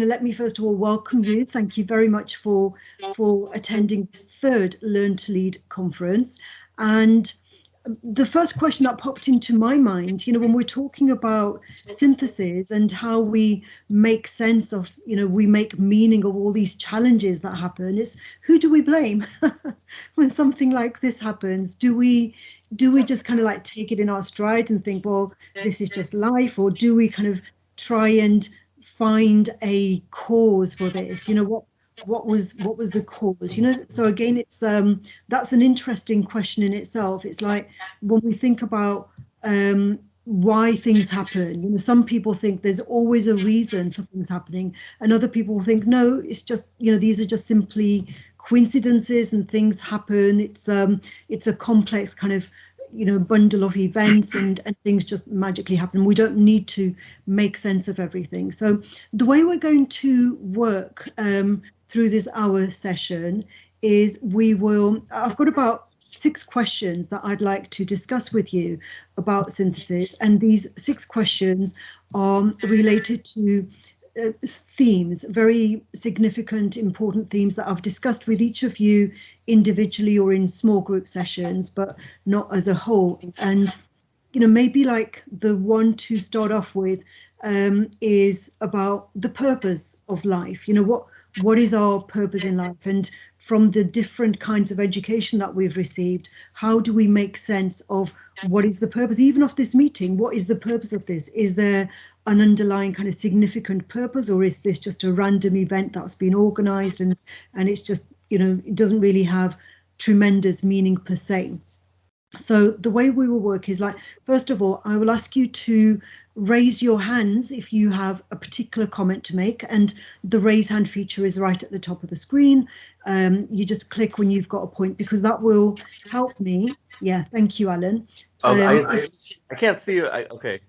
let me first of all welcome you. Thank you very much for attending this third Learn to Lead conference. And the first question that popped into my mind, when we're talking about synthesis and how we make sense of, we make meaning of all these challenges that happen, is who do we blame when something like this happens? Do we just kind of like take it in our stride and think, well, this is just life, or do we kind of try and find a cause for this? What was the cause? So again, it's that's an interesting question in itself. It's like when we think about why things happen, some people think there's always a reason for things happening, and other people think no, it's just, these are just simply coincidences and things happen. It's a complex kind of bundle of events, and things just magically happen. We don't need to make sense of everything. So the way we're going to work through this hour session is I've got about 6 questions that I'd like to discuss with you about synthesis, and these 6 questions are related to themes, very significant, important themes that I've discussed with each of you individually or in small group sessions, but not as a whole. And, maybe like the one to start off with is about the purpose of life. What is our purpose in life? And from the different kinds of education that we've received, how do we make sense of what is the purpose, even of this meeting? What is the purpose of this? Is there an underlying kind of significant purpose, or is this just a random event that's been organized and it's just, it doesn't really have tremendous meaning per se? So the way we will work is like, first of all, I will ask you to raise your hands if you have a particular comment to make, and the raise hand feature is right at the top of the screen. You just click when you've got a point, because that will help me. Yeah, thank you, Alan. I can't see you. Okay,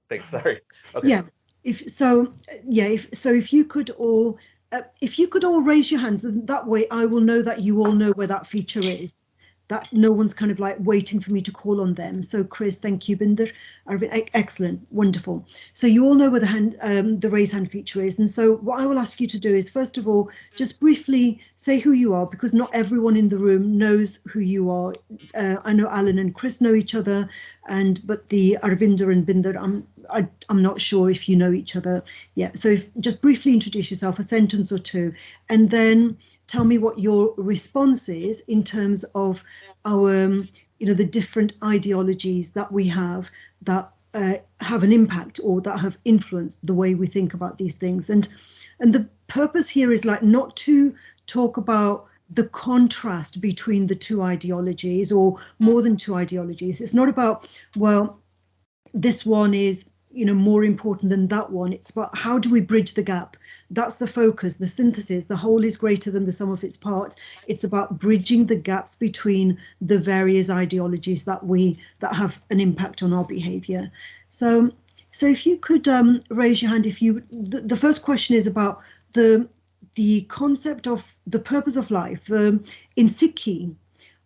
thanks. Sorry. Okay. Yeah, if you could all raise your hands, and that way I will know that you all know where that feature is, that no one's kind of like waiting for me to call on them. So Chris, thank you, Binder, excellent, wonderful. So you all know where the raise hand feature is. And so what I will ask you to do is, first of all, just briefly say who you are, because not everyone in the room knows who you are. I know Alan and Chris know each other, but the Arvinder and Binder, I'm not sure if you know each other. Yeah, so just briefly introduce yourself, a sentence or two, and then tell me what your response is in terms of our, the different ideologies that we have that have an impact or that have influenced the way we think about these things. And the purpose here is like not to talk about the contrast between the two ideologies or more than two ideologies. It's not about, well, this one is more important than that one. It's about how do we bridge the gap. That's the focus, the synthesis. The whole is greater than the sum of its parts. It's about bridging the gaps between the various ideologies that have an impact on our behavior. So if you could raise your hand, the first question is about the concept of the purpose of life. In Sikhi,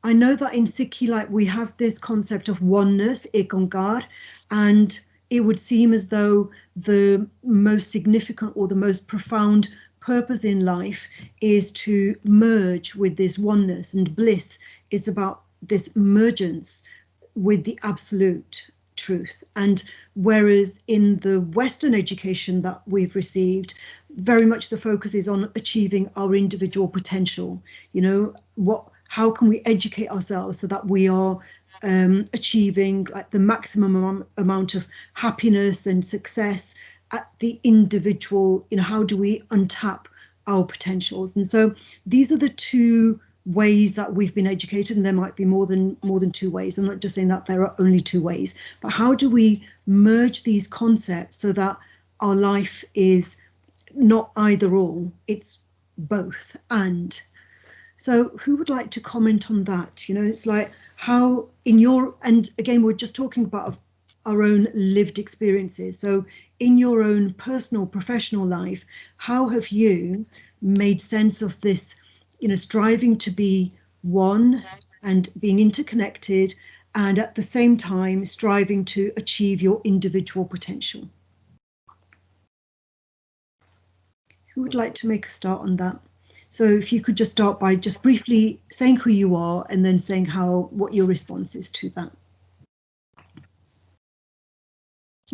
I know that in Sikhi, like, we have this concept of oneness, ek onkar, and it would seem as though the most significant or the most profound purpose in life is to merge with this oneness, and bliss is about this mergence with the absolute truth. And whereas in the Western education that we've received, very much the focus is on achieving our individual potential. How can we educate ourselves so that we are achieving like the maximum amount of happiness and success at the individual, how do we untap our potentials? And so these are the two ways that we've been educated, and there might be more than 2 ways. I'm not just saying that there are only 2 ways, but how do we merge these concepts so that our life is not either or, it's both and. So who would like to comment on that? It's like how and again, we're just talking about our own lived experiences. So in your own personal, professional life, how have you made sense of this, striving to be one and being interconnected, and at the same time striving to achieve your individual potential? Who would like to make a start on that? So if you could just start by just briefly saying who you are and then saying what your response is to that.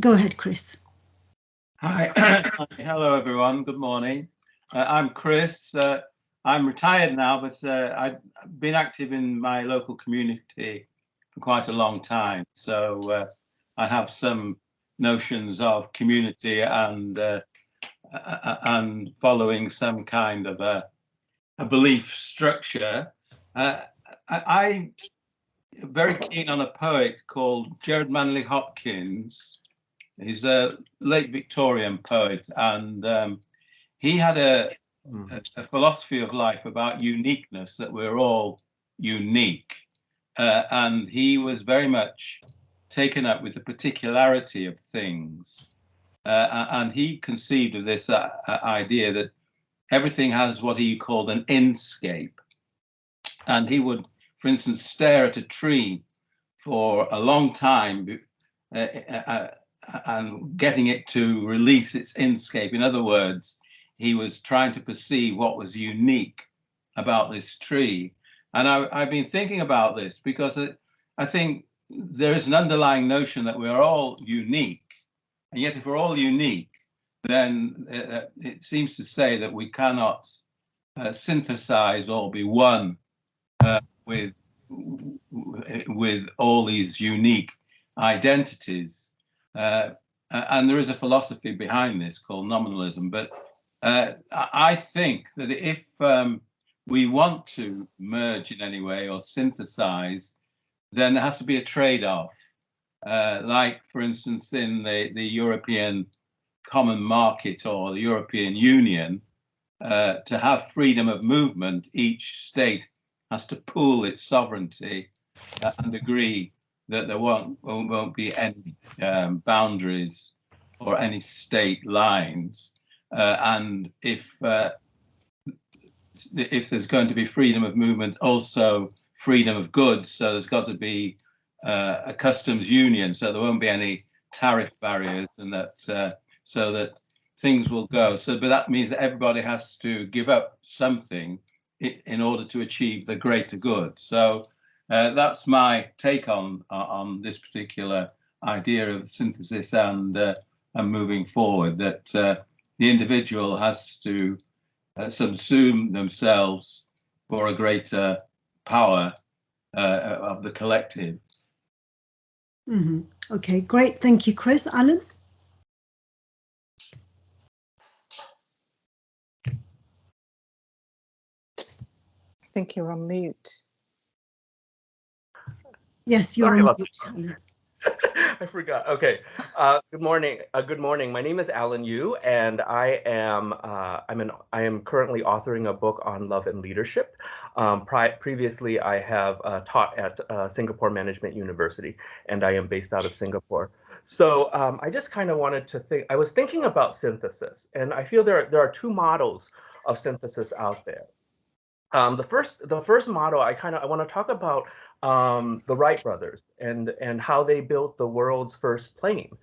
Go ahead, Chris. Hi, hello everyone, good morning. I'm Chris. I'm retired now, but I've been active in my local community for quite a long time. So I have some notions of community and following some kind of a belief structure. I'm very keen on a poet called Gerard Manley Hopkins. He's a late Victorian poet, and he had a philosophy of life about uniqueness, that we're all unique. And he was very much taken up with the particularity of things. And he conceived of this idea that everything has what he called an inscape. And he would, for instance, stare at a tree for a long time and getting it to release its inscape. In other words, he was trying to perceive what was unique about this tree. And I've been thinking about this because I think there is an underlying notion that we're all unique. And yet if we're all unique, then it seems to say that we cannot synthesize or be one with all these unique identities. And there is a philosophy behind this called nominalism. But I think that if we want to merge in any way or synthesize, then there has to be a trade-off. Like, for instance, in the European Common Market or the European Union, to have freedom of movement, each state has to pool its sovereignty and agree that there won't be any boundaries or any state lines. And if there's going to be freedom of movement, also freedom of goods, so there's got to be a customs union, so there won't be any tariff barriers, and that so that things will go. So, but that means that everybody has to give up something in order to achieve the greater good. So that's my take on this particular idea of synthesis and moving forward. That the individual has to subsume themselves for a greater power of the collective. Mm-hmm. Okay, great. Thank you, Chris. Alan? I think you're on mute. Yes, you're on mute, Alan. I forgot. Okay. Good morning. Good morning. My name is Alan Yu, and I am currently authoring a book on love and leadership. Previously, I have taught at Singapore Management University, and I am based out of Singapore. So I just kind of wanted to think. I was thinking about synthesis, and I feel there are two models of synthesis out there. The first model I want to talk about the Wright brothers and how they built the world's first plane.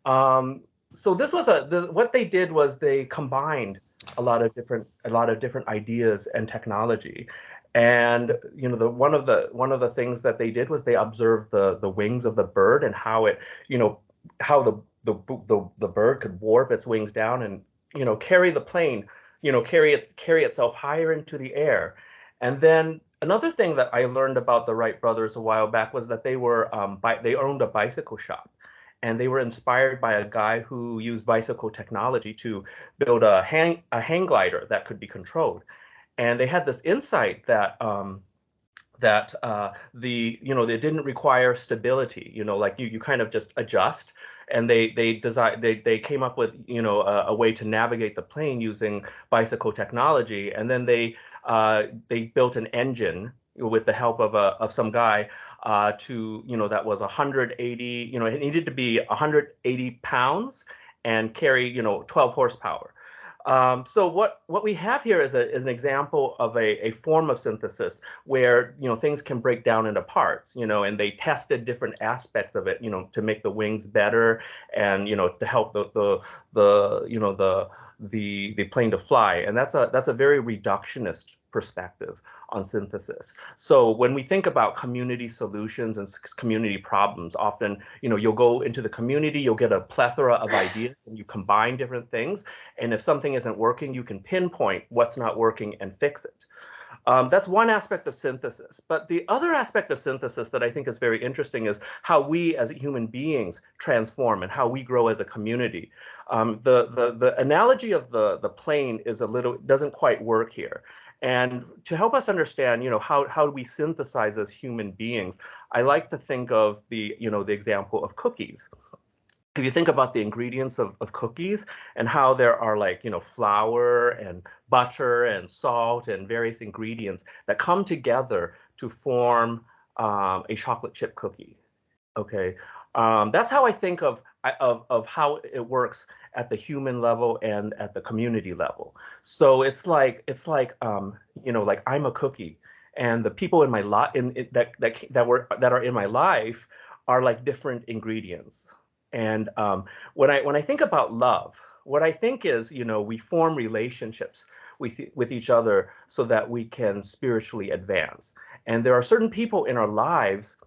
So this was what they did was they combined a lot of different ideas and technology. And one of the things that they did was they observed the wings of the bird and how it how the bird could warp its wings down and carry the plane, carry itself higher into the air. And then another thing that I learned about the Wright brothers a while back was that they owned a bicycle shop, and they were inspired by a guy who used bicycle technology to build a hang glider that could be controlled. And they had this insight that they didn't require stability, like you kind of just adjust. And they came up with a way to navigate the plane using bicycle technology. And then they built an engine with the help of some guy that was 180, it needed to be 180 pounds and carry 12 horsepower. So what we have here is an example of a form of synthesis where things can break down into parts, and they tested different aspects of it, to make the wings better and to help the the plane to fly. And that's a very reductionist perspective on synthesis. So when we think about community solutions and community problems, often, you'll go into the community, you'll get a plethora of ideas, and you combine different things. And if something isn't working, you can pinpoint what's not working and fix it. That's one aspect of synthesis. But the other aspect of synthesis that I think is very interesting is how we as human beings transform and how we grow as a community. The analogy of the plane is doesn't quite work here. And to help us understand, how we synthesize as human beings, I like to think of the example of cookies. If you think about the ingredients of cookies and how there are flour and butter and salt and various ingredients that come together to form a chocolate chip cookie. Okay, that's how I think of how it works at the human level and at the community level. So it's like I'm a cookie, and the people in my life that are in my life are like different ingredients. And when I think about love, what I think is, we form relationships with each other so that we can spiritually advance. And there are certain people in our lives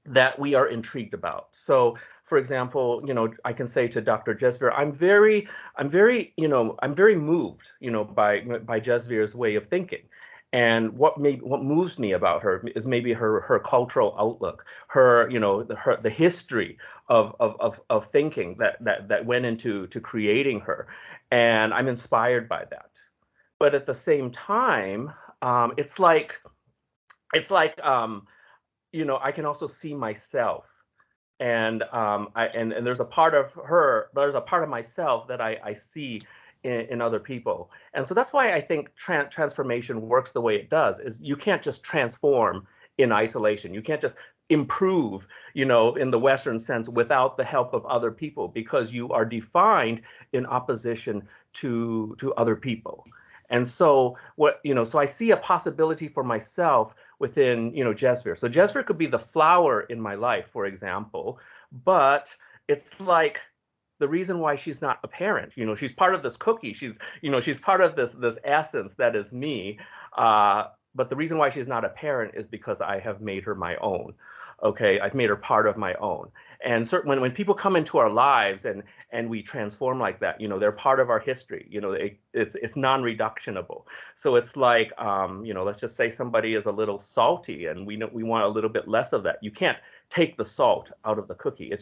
that we are intrigued about. So, for example, I can say to Dr. Jesvir, I'm very moved, by Jesvir's way of thinking. And what moves me about her is maybe her cultural outlook, the history of thinking that went into creating her, and I'm inspired by that. But at the same time, it's like I can also see myself, and there's a part of her, there's a part of myself that I see in other people. And so that's why I think transformation works the way it does, is you can't just transform in isolation. You can't just improve, in the Western sense without the help of other people, because you are defined in opposition to other people. And so so I see a possibility for myself within, Jesvir. So Jesvir could be the flower in my life, for example, but it's like the reason why she's not apparent. She's part of this cookie. She's part of this essence that is me. But the reason why she's not apparent is because I have made her my own. Okay, I've made her part of my own. And certainly when people come into our lives and we transform like that, they're part of our history. It's non-reductionable. So it's like, let's just say somebody is a little salty, and we want a little bit less of that. You can't take the salt out of the cookie.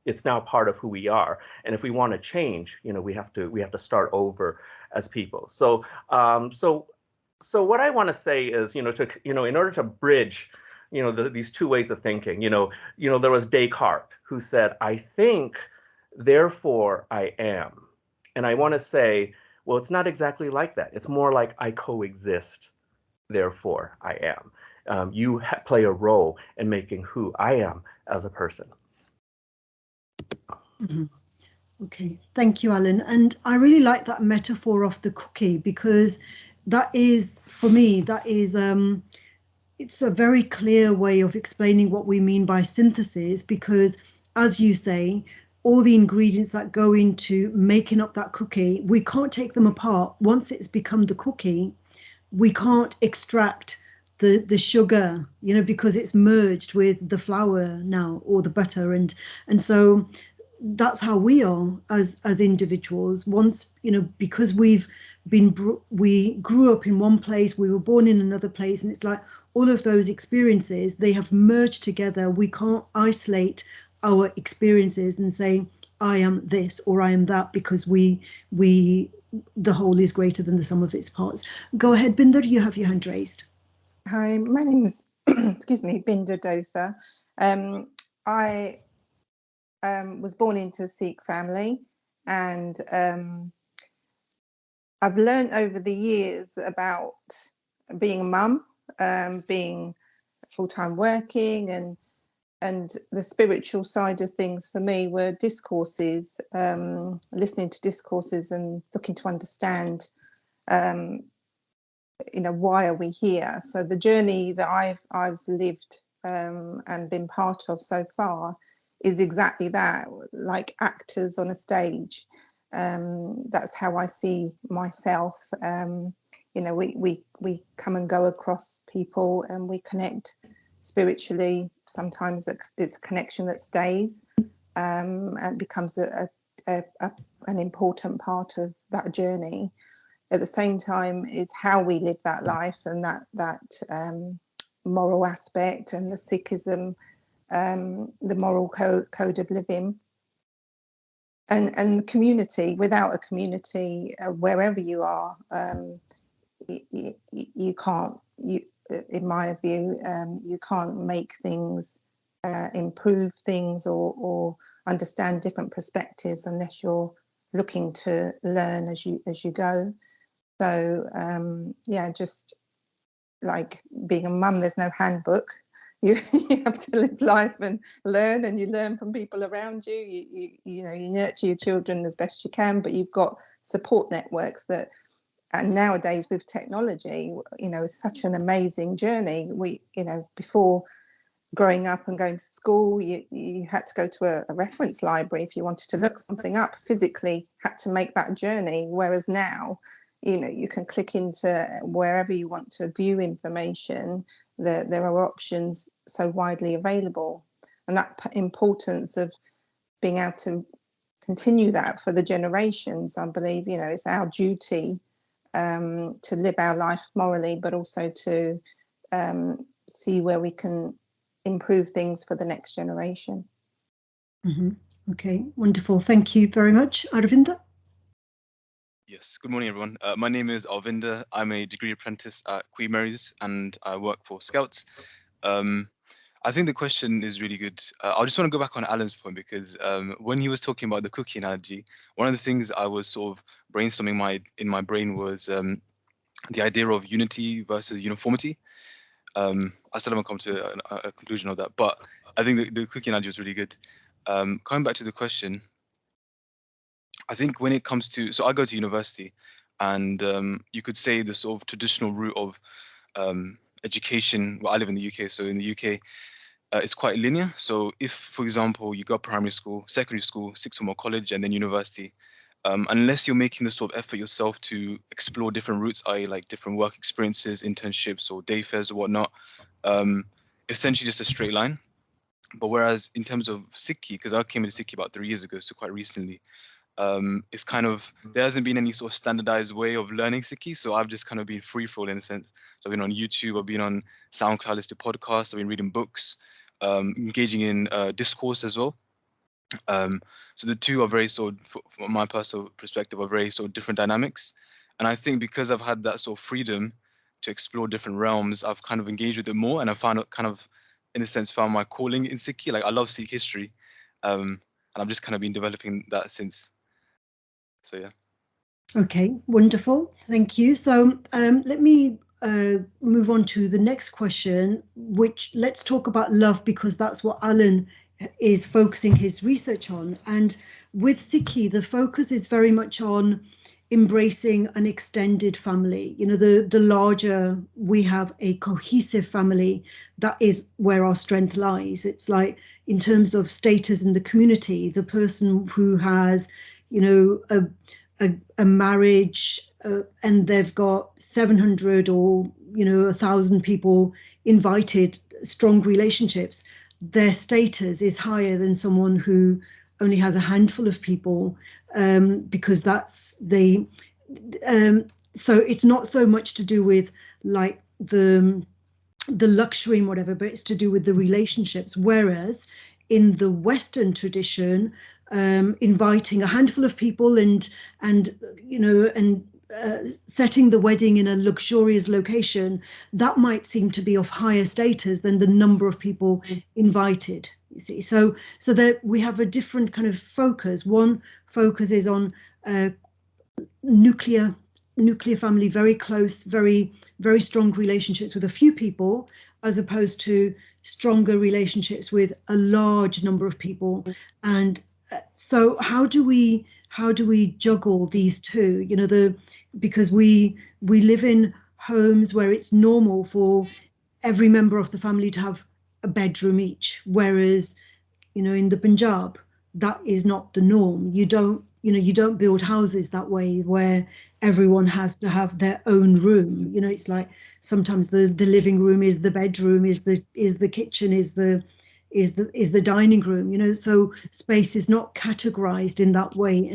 It's now part of who we are. And if we want to change, we have to start over as people. So so what I want to say is, in order to bridge these two ways of thinking, there was Descartes, who said, I think, therefore I am. And I want to say, well, it's not exactly like that. It's more like I coexist, therefore I am. You play a role in making who I am as a person. Mm-hmm. Okay, thank you, Alan. And I really like that metaphor of the cookie, because that is, for me, it's a very clear way of explaining what we mean by synthesis, because, as you say, all the ingredients that go into making up that cookie, we can't take them apart. Once it's become the cookie, we can't extract the sugar, because it's merged with the flour now, or the butter. And so that's how we are as individuals. Once, because we grew up in one place, we were born in another place, and it's like all of those experiences, they have merged together. We can't isolate our experiences and say, I am this or I am that, because the whole is greater than the sum of its parts. Go ahead, Binder, you have your hand raised. Hi, my name is, excuse me, Binder Dotha. I was born into a Sikh family, and I've learned over the years about being a mum, being full-time working, and the spiritual side of things for me were discourses, listening to discourses and looking to understand, why are we here? So the journey that I've lived and been part of so far is exactly that, like actors on a stage. That's how I see myself. You know, we come and go across people, and we connect spiritually. Sometimes it's a connection that stays, and becomes an important part of that journey. At the same time, is how we live that life, and that moral aspect, and the Sikhism, the moral code of living. And community. Without a community, wherever you are, you can't, in my view, you can't make things, improve things, or understand different perspectives unless you're looking to learn as you go. So yeah, just like being a mum, there's no handbook. You have to live life and learn, and you learn from people around you. You know, you nurture your children as best you can, but you've got support networks that, and nowadays with technology, you know, it's such an amazing journey. You know, before growing up and going to school, you had to go to a reference library if you wanted to look something up, physically had to make that journey. Whereas now, you know, you can click into wherever you want to view information. There are options so widely available, and that importance of being able to continue that for the generations, I believe, you know, it's our duty to live our life morally, but also to see where we can improve things for the next generation. Okay, wonderful. Thank you very much. Aravinda? Yes, good morning, everyone. My name is Arvinda. I'm a degree apprentice at Queen Mary's, and I work for Scouts. I think the question is really good. I just want to go back on Alan's point, because when he was talking about the cookie analogy, one of the things I was sort of brainstorming in my brain was the idea of unity versus uniformity. I still haven't come to a conclusion of that, but I think the cookie analogy was really good. Coming back to the question, I think when it comes to, so I go to university, and you could say the sort of traditional route of education. Well, I live in the UK, so in the UK, it's quite linear. So if, for example, you go primary school, secondary school, sixth form or college, and then university, unless you're making the sort of effort yourself to explore different routes, i.e. like different work experiences, internships or day fairs or whatnot, essentially just a straight line. But whereas in terms of Sikhi, because I came into Sikhi about 3 years ago, so quite recently, it's kind of, there hasn't been any sort of standardized way of learning Sikhi, so I've just kind of been free for all in a sense. So I've been on YouTube, I've been on SoundCloud, listening to podcasts, I've been reading books, engaging in discourse as well. So the two are very sort of, from my personal perspective, are very sort of different dynamics. And I think because I've had that sort of freedom to explore different realms, I've kind of engaged with it more, and I found it kind of, in a sense, found my calling in Sikhi. Like I love Sikh history, and I've just kind of been developing that since. So yeah. Okay, wonderful. Thank you. So let me move on to the next question, which let's talk about love, because that's what Alan is focusing his research on. And with Sikhi, the focus is very much on embracing an extended family. You know, the larger we have a cohesive family, that is where our strength lies. It's like in terms of status in the community, the person who has, you know, a marriage and they've got 700 or, you know, 1,000 people invited, strong relationships, their status is higher than someone who only has a handful of people, because that's the so it's not so much to do with like the luxury and whatever, but it's to do with the relationships. Whereas in the Western tradition, inviting a handful of people and you know, and setting the wedding in a luxurious location, that might seem to be of higher status than the number of people invited, you see. So that we have a different kind of focus. One focus is on nuclear family, very close, very strong relationships with a few people, as opposed to stronger relationships with a large number of people. And so how do we juggle these two? You know, because we live in homes where it's normal for every member of the family to have a bedroom each, whereas, you know, in the Punjab, that is not the norm. You don't you don't build houses that way where everyone has to have their own room. It's like sometimes the living room is the bedroom, is the kitchen, is the dining room. So space is not categorized in that way,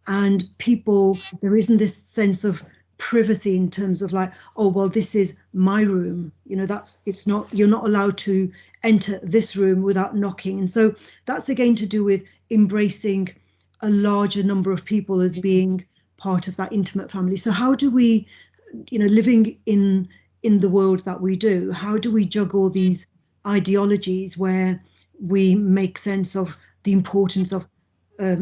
and people, there isn't this sense of privacy in terms of like, oh well, this is my room. You're not allowed to enter this room without knocking. And so that's again to do with embracing a larger number of people as being part of that intimate family. So how do we, living in the world that we do, how do we juggle these ideologies where we make sense of the importance of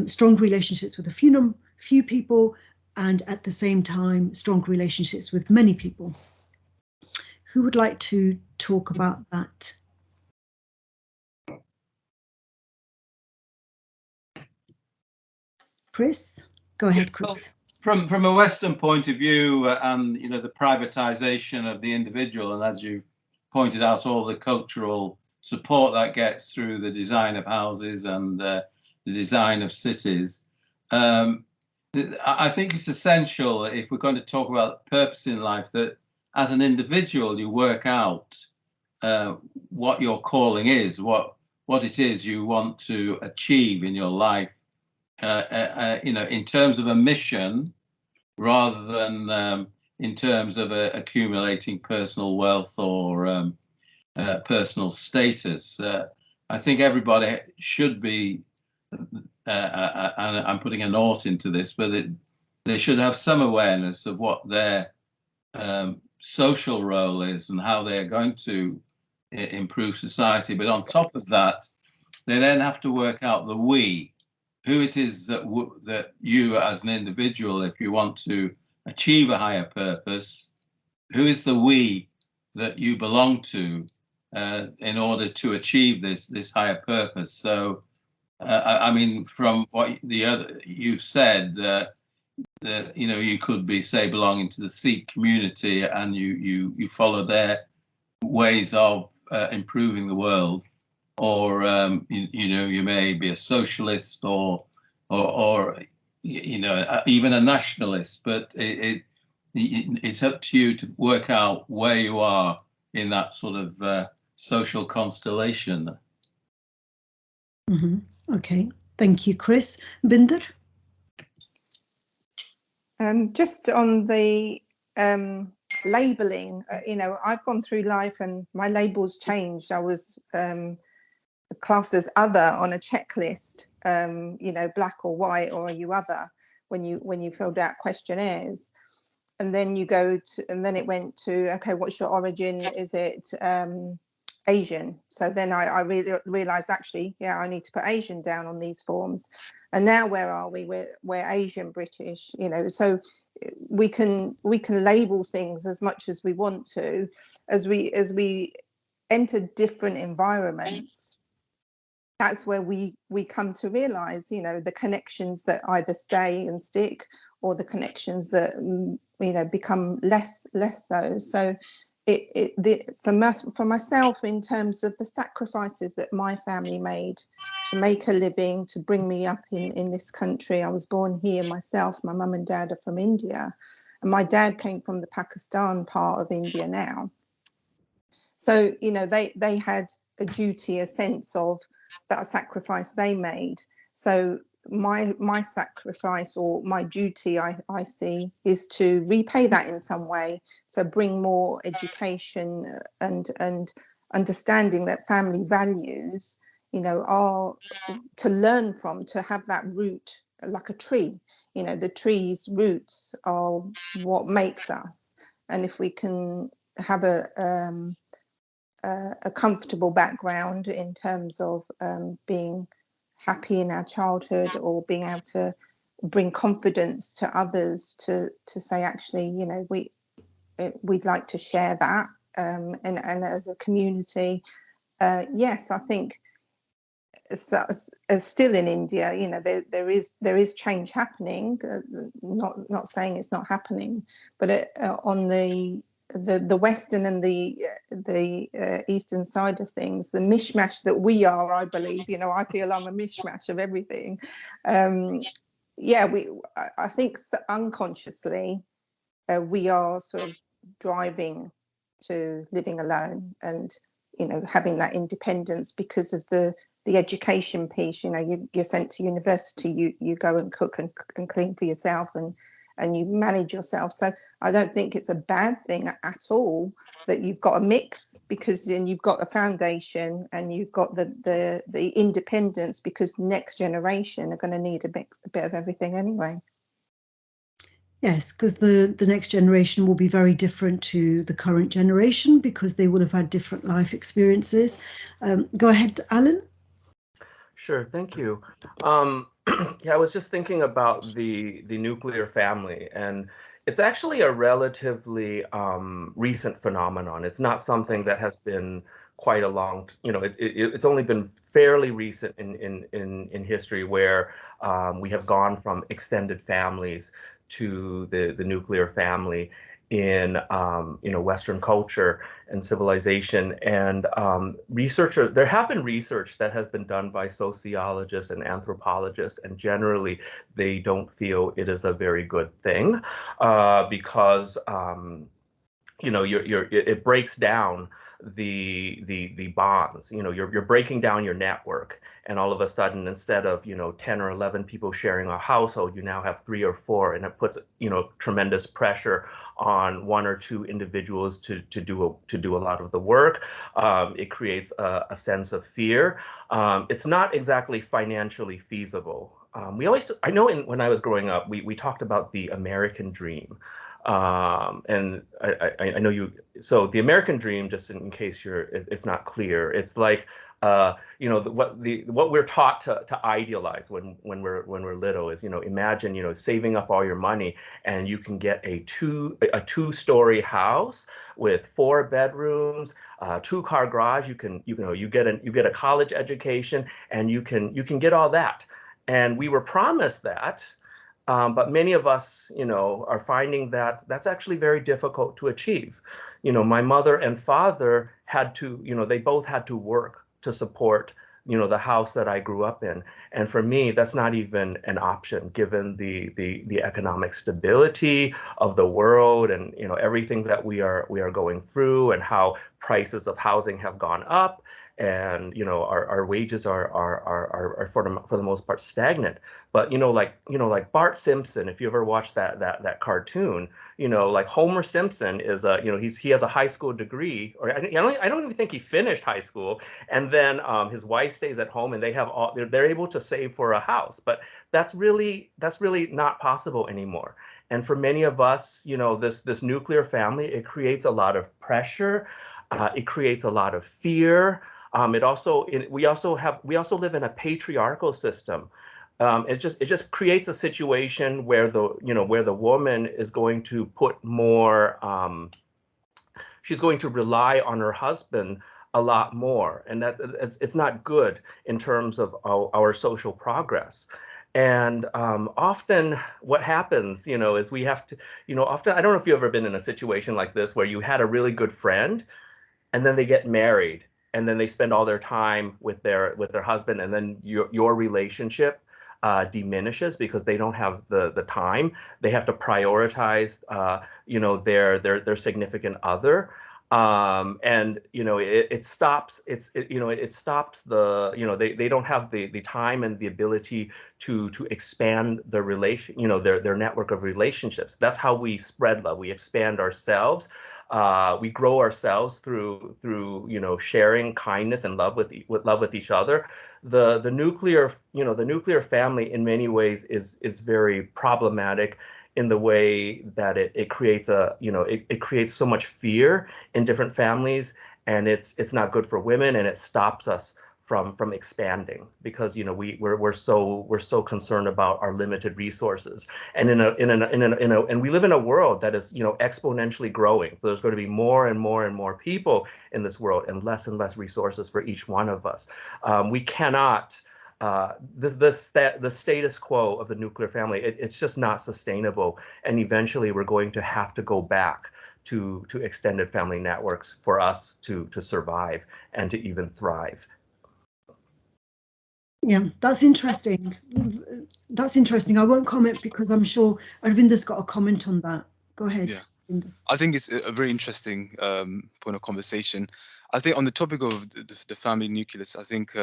strong relationships with a few people, and at the same time strong relationships with many people? Who would like to talk about that? Chris? Go ahead, Chris. From a Western point of view, and the privatization of the individual, and as you've pointed out, all the cultural support that gets through the design of houses and the design of cities, I think it's essential, if we're going to talk about purpose in life, that as an individual you work out what your calling is, what it is you want to achieve in your life. In terms of a mission, rather than in terms of accumulating personal wealth or personal status. I think everybody should be, and I'm putting a note into this, but they should have some awareness of what their social role is and how they're going to improve society. But on top of that, they then have to work out the we. Who it is that you as an individual, if you want to achieve a higher purpose, who is the we that you belong to in order to achieve this higher purpose? So, I mean, from what you've said, that you could be, say, belonging to the Sikh community, and you follow their ways of improving the world. Or you may be a socialist or even a nationalist, but it's up to you to work out where you are in that sort of social constellation. Okay, thank you, Chris. Binder? Just on the labelling, I've gone through life and my labels changed. I was classed as other on a checklist, black or white, or are you other, when you filled out questionnaires. And then it went to, okay, what's your origin? Is it Asian? So then I realized, actually, yeah, I need to put Asian down on these forms. And now where are we? We're Asian British, so we can label things as much as we want to, as we enter different environments. That's where we come to realize, the connections that either stay and stick, or the connections that become less so. So for myself, in terms of the sacrifices that my family made to make a living, to bring me up in this country. I was born here myself. My mum and dad are from India, and my dad came from the Pakistan part of India now. So they had a duty, a sense of that sacrifice they made. So my sacrifice, or my duty, I see, is to repay that in some way. So bring more education and understanding that family values, are to learn from, to have that root like a tree. The tree's roots are what makes us. And if we can have a comfortable background in terms of being happy in our childhood, or being able to bring confidence to others to say, actually, we'd like to share that, and as a community, yes, I think still in India, there is change happening. Not saying it's not happening, but on the western and the eastern side of things, the mishmash that we are, I believe, I feel I'm a mishmash of everything. yeah, I think unconsciously we are sort of driving to living alone, and having that independence because of the education piece. You're sent to university, you go and cook and clean for yourself, and you manage yourself. So I don't think it's a bad thing at all that you've got a mix, because then you've got the foundation and you've got the independence, because next generation are going to need a bit of everything anyway. Yes, because the next generation will be very different to the current generation because they will have had different life experiences. Go ahead, Alan. Sure, thank you. Yeah, I was just thinking about the nuclear family, and it's actually a relatively recent phenomenon. It's not something that has been quite a long, it's only been fairly recent in history where we have gone from extended families to the nuclear family in Western culture and civilization. And there have been research that has been done by sociologists and anthropologists, and generally they don't feel it is a very good thing because it breaks down the bonds. You're breaking down your network, and all of a sudden, instead of 10 or 11 people sharing a household, you now have 3 or 4, and it puts tremendous pressure on 1 or 2 individuals to do a lot of the work. It creates a sense of fear. It's not exactly financially feasible. I know when I was growing up, we talked about the American dream. And I know so the American dream, just in case it's not clear, it's like, what we're taught to idealize when we're little is, imagine, saving up all your money and you can get a 2-story house with 4 bedrooms, 2-car garage. You get a college education, and you can get all that. And we were promised that. But many of us, are finding that that's actually very difficult to achieve. My mother and father they both had to work to support, the house that I grew up in. And for me, that's not even an option, given the economic stability of the world, and everything that we are going through, and how prices of housing have gone up, and our wages are for the most part stagnant. But like Bart Simpson, if you ever watched that cartoon, like Homer Simpson is he has a high school degree, or I don't even think he finished high school, and then his wife stays at home, and they're able to save for a house. But that's really not possible anymore. And for many of us, this nuclear family, it creates a lot of pressure. It creates a lot of fear. We also live in a patriarchal system. It just creates a situation where the woman is going to put more. She's going to rely on her husband a lot more, and that it's not good in terms of our social progress. And often what happens, is we have to, often, I don't know if you've ever been in a situation like this where you had a really good friend, and then they get married, and then they spend all their time with their husband, and then your relationship diminishes because they don't have the time. They have to prioritize their significant other. And it stops it stops they don't have the time and the ability to expand their their network of relationships. That's how we spread love. We expand ourselves. We grow ourselves through sharing kindness and love with each other. The nuclear family in many ways is very problematic in the way that it creates it creates so much fear in different families, and it's not good for women, and it stops us from expanding, because we're so concerned about our limited resources. And and we live in a world that is exponentially growing. So there's going to be more and more and more people in this world, and less resources for each one of us. We cannot the status quo of the nuclear family, it's just not sustainable, and eventually we're going to have to go back to extended family networks for us to survive and to even thrive. Yeah, that's interesting. That's interesting. I won't comment because I'm sure Arvinder's got a comment on that. Go ahead. Yeah. Arvinder. I think it's a very interesting point of conversation. I think on the topic of the family nucleus, I think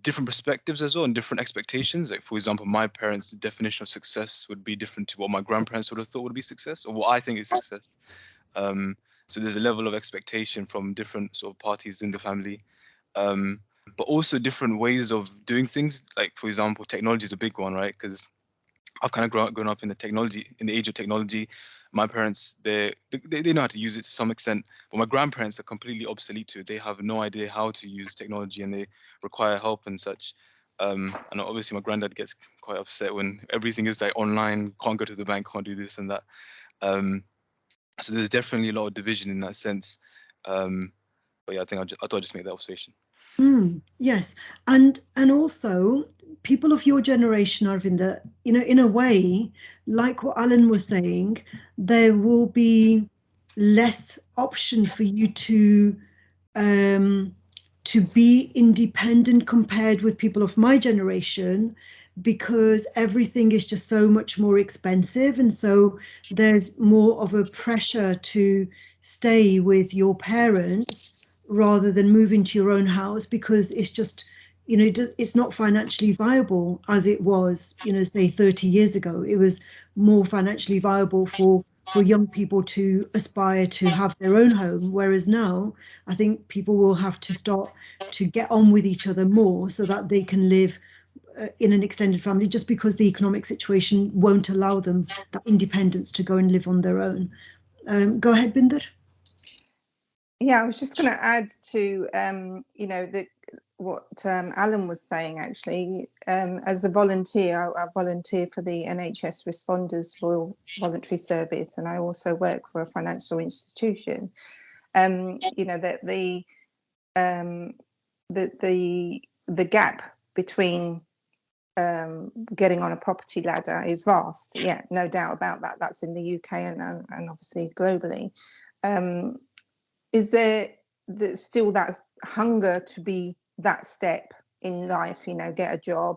different perspectives as well and different expectations. Like, for example, my parents' definition of success would be different to what my grandparents would have thought would be success, or what I think is success. So there's a level of expectation from different sort of parties in the family, but also different ways of doing things. Like, for example, technology is a big one, right? Because I've kind of grown up in the age of technology. My parents, they know how to use it to some extent, but my grandparents are completely obsolete to it. They have no idea how to use technology, and they require help and such. And obviously, my granddad gets quite upset when everything is like online, can't go to the bank, can't do this and that. So there's definitely a lot of division in that sense. But yeah, I thought I'd just make that observation. Yes, and also people of your generation, Arvinder, you know, in a way, like what Alan was saying, there will be less option for you to be independent compared with people of my generation, because everything is just so much more expensive, and so there's more of a pressure to stay with your parents rather than move into your own house, because it's just, you know, it's not financially viable as it was, you know, say 30 years ago. It was more financially viable for young people to aspire to have their own home, whereas now I think people will have to start to get on with each other more so that they can live in an extended family, just because the economic situation won't allow them that independence to go and live on their own. Go ahead, Binder. Yeah, I was just going to add to, you know, what Alan was saying, actually. As a volunteer, I volunteer for the NHS Responders Royal Voluntary Service, and I also work for a financial institution. You know, that the gap between getting on a property ladder is vast. Yeah, no doubt about that. That's in the UK and obviously globally. Is there still that hunger to be that step in life, you know, get a job,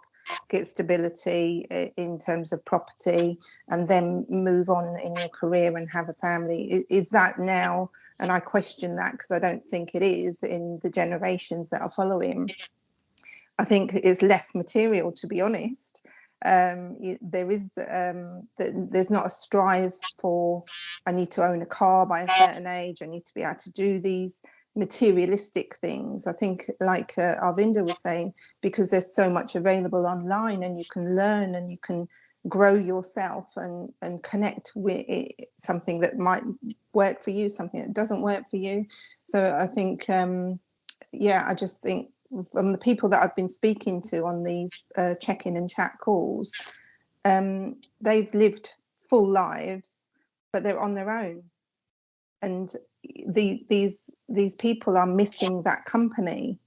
get stability in terms of property, and then move on in your career and have a family? Is that now? And I question that, because I don't think it is in the generations that are following. I think it's less material, to be honest. There's not a strive for, I need to own a car by a certain age, I need to be able to do these materialistic things. I think, like Arvinder was saying, because there's so much available online, and you can learn and you can grow yourself and connect with something that might work for you, something that doesn't work for you. So I think, yeah, I just think, from the people that I've been speaking to on these check-in and chat calls, they've lived full lives, but they're on their own, and these people are missing that company,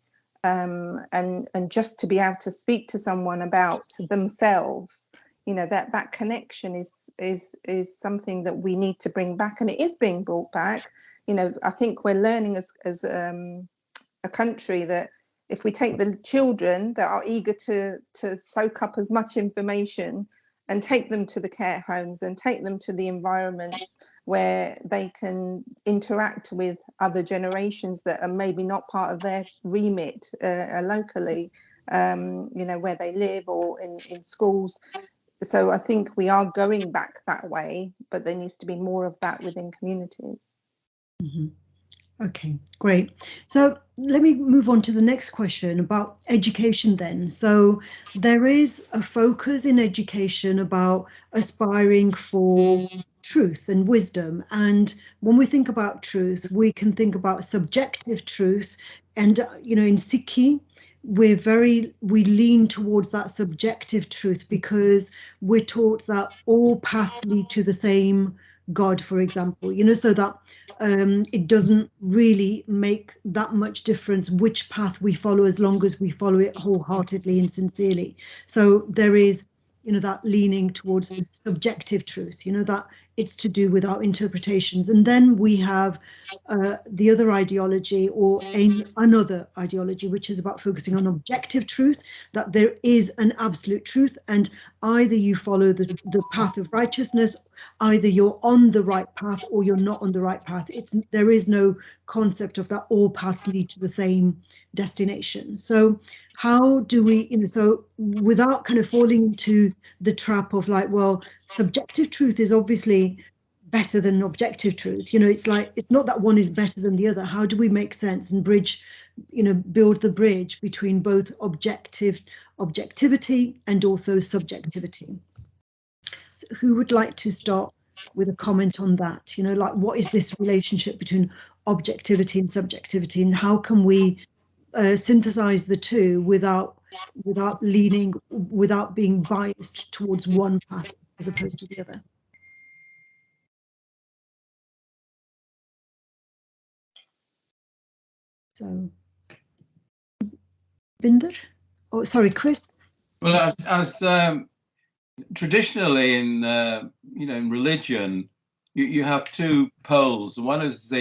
and just to be able to speak to someone about themselves, you know, that connection is something that we need to bring back, and it is being brought back. You know, I think we're learning as a country that if we take the children that are eager to soak up as much information and take them to the care homes and take them to the environments where they can interact with other generations that are maybe not part of their remit locally, you know, where they live or in schools. So I think we are going back that way, but there needs to be more of that within communities. Mm-hmm. Okay, great. So let me move on to the next question about education then. So there is a focus in education about aspiring for truth and wisdom. And when we think about truth, we can think about subjective truth. And, you know, in Sikhi, we lean towards that subjective truth, because we're taught that all paths lead to the same God, for example, you know, so that it doesn't really make that much difference which path we follow, as long as we follow it wholeheartedly and sincerely. So there is, you know, that leaning towards subjective truth, you know, that it's to do with our interpretations. And then we have the other ideology, or another ideology, which is about focusing on objective truth, that there is an absolute truth, and either you follow the path of righteousness, either you're on the right path or you're not on the right path. There is no concept of that all paths lead to the same destination. So how do we, so without kind of falling into the trap of like, well, subjective truth is obviously better than objective truth. It's like, it's not that one is better than the other. How do we make sense and bridge, build the bridge between both objectivity and also subjectivity? So who would like to start with a comment on that? Like, what is this relationship between objectivity and subjectivity, and how can we synthesize the two without being biased towards one path as opposed to the other? So, Binder? Oh, sorry, Chris. Well, as traditionally in in religion, you have two poles. One is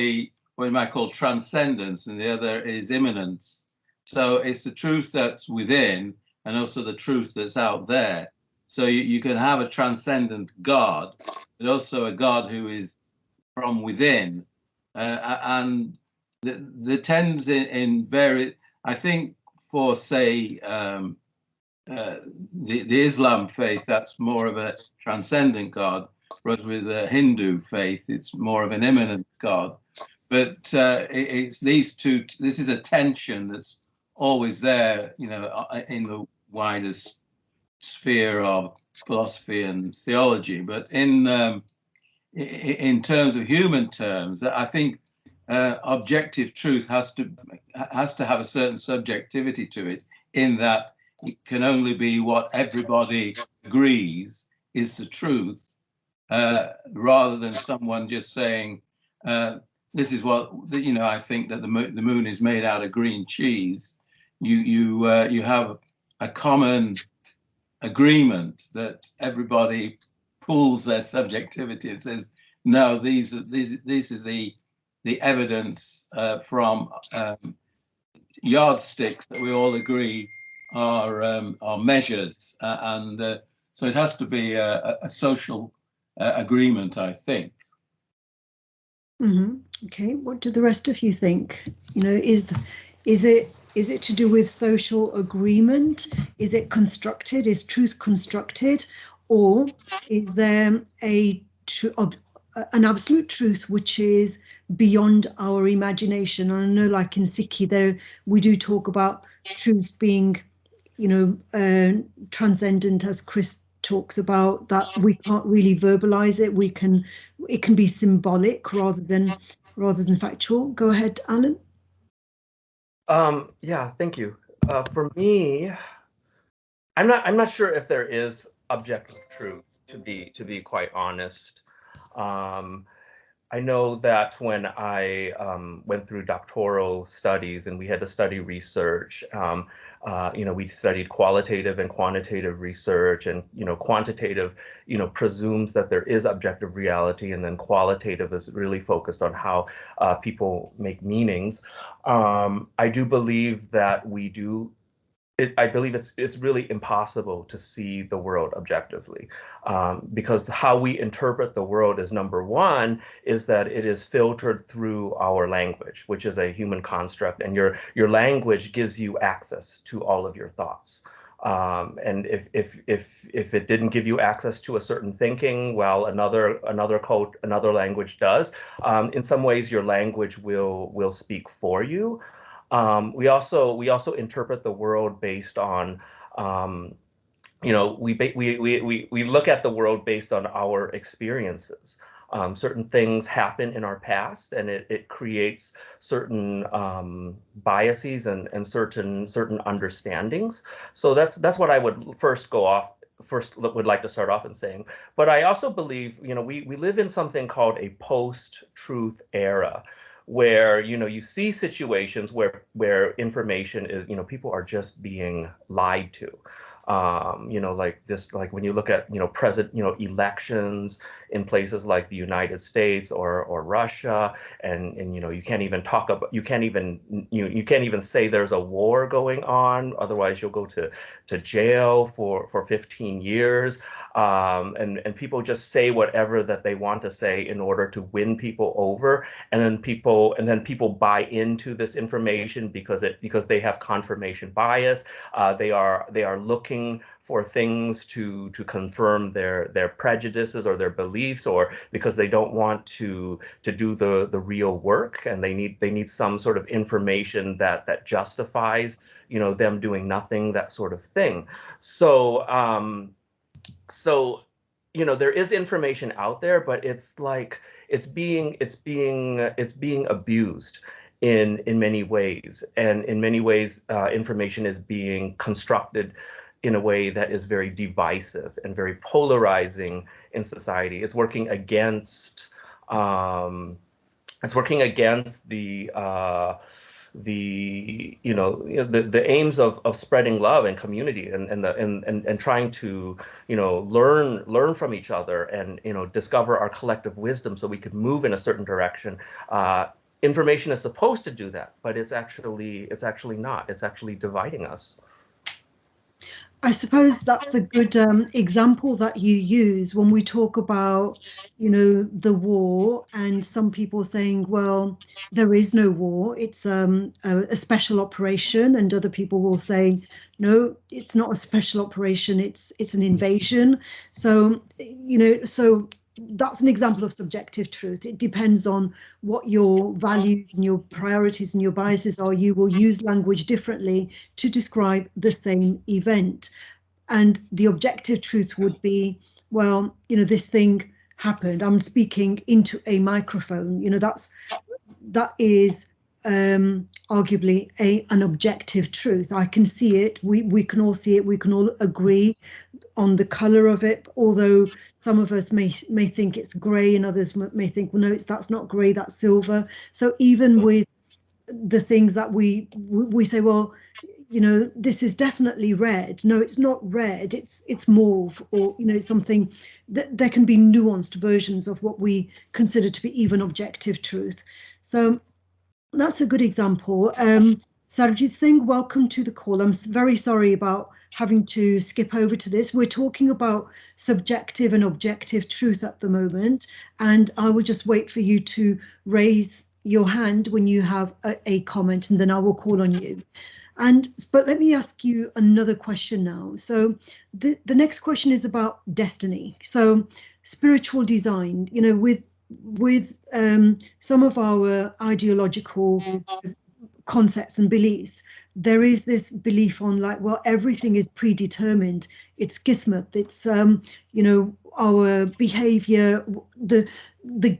what you might call transcendence, and the other is immanence. So it's the truth that's within, and also the truth that's out there. So you can have a transcendent God, but also a God who is from within, and the tends in very. I think for say. The Islam faith, that's more of a transcendent God, whereas with the Hindu faith, it's more of an immanent God. But it's these two. This is a tension that's always there, in the widest sphere of philosophy and theology. But in terms of human terms, I think objective truth has to have a certain subjectivity to it, in that it can only be what everybody agrees is the truth, rather than someone just saying, this is what, I think that the moon is made out of green cheese. You have a common agreement that everybody pulls their subjectivity and says, no, this is the evidence from yardsticks that we all agree are measures, and so it has to be a social agreement, I think. Mm-hmm. Okay, what do the rest of you think? Is it to do with social agreement? Is it constructed? Is truth constructed, or is there an absolute truth which is beyond our imagination? And I know, like in Sikhi, there we do talk about truth being, transcendent, as Chris talks about, that we can't really verbalize it. It can be symbolic rather than factual. Go ahead, Alan. Yeah, thank you. For me, I'm not sure if there is objective truth, to be quite honest. I know that when I went through doctoral studies and we had to study research, we studied qualitative and quantitative research, and, quantitative, presumes that there is objective reality, and then qualitative is really focused on how people make meanings. I do believe that I believe it's really impossible to see the world objectively, because how we interpret the world is, number one, is that it is filtered through our language, which is a human construct, and your language gives you access to all of your thoughts. And if it didn't give you access to a certain thinking, well, another language does. In some ways, your language will speak for you. We also interpret the world based on, we look at the world based on our experiences. Certain things happen in our past, and it creates certain biases and certain understandings. So that's what I would would like to start off in saying. But I also believe, we live in something called a post-truth era, where you see situations where information is, people are just being lied to. You know, like just like when you look at, you know, elections in places like the United States or Russia, and you know, you can't even talk about, you can't even say there's a war going on, otherwise you'll go to jail for 15 years. And people just say whatever that they want to say in order to win people over, and then people buy into this information because they have confirmation bias. They are looking for things to confirm their prejudices or their beliefs, or because they don't want to do the real work, and they need some sort of information that justifies, you know, them doing nothing, that sort of thing. So so you know, there is information out there, but it's like it's being abused in many ways, and in many ways information is being constructed in a way that is very divisive and very polarizing in society. Um, it's working against the the aims of spreading love and community, and trying to, you know, learn from each other, and, you know, discover our collective wisdom so we could move in a certain direction. Information is supposed to do that, but it's actually not. It's actually dividing us. I suppose that's a good example that you use when we talk about, you know, the war, and some people saying, well, there is no war, it's a special operation, and other people will say, no, it's not a special operation, it's an invasion. So, you know, so that's an example of subjective truth. It depends on what your values and your priorities and your biases are. You will use language differently to describe the same event. And the objective truth would be, well, you know, this thing happened. I'm speaking into a microphone. You know, that is arguably an objective truth. I can see it. We can all see it. We can all agree on the color of it, although some of us may think it's gray, and others may think, well, no, that's not gray, that's silver. So even with the things that we say, well, you know, this is definitely red. No, it's not red. It's mauve, or, you know, something that there can be nuanced versions of what we consider to be even objective truth. So that's a good example. Sarabjit Singh, welcome to the call. I'm very sorry about having to skip over to this. We're talking about subjective and objective truth at the moment, and I will just wait for you to raise your hand when you have a comment, and then I will call on you. But let me ask you another question now. So the next question is about destiny. So spiritual design, you know, with some of our ideological concepts and beliefs, there is this belief on, like, well, everything is predetermined. It's kismet. It's you know, our behavior, the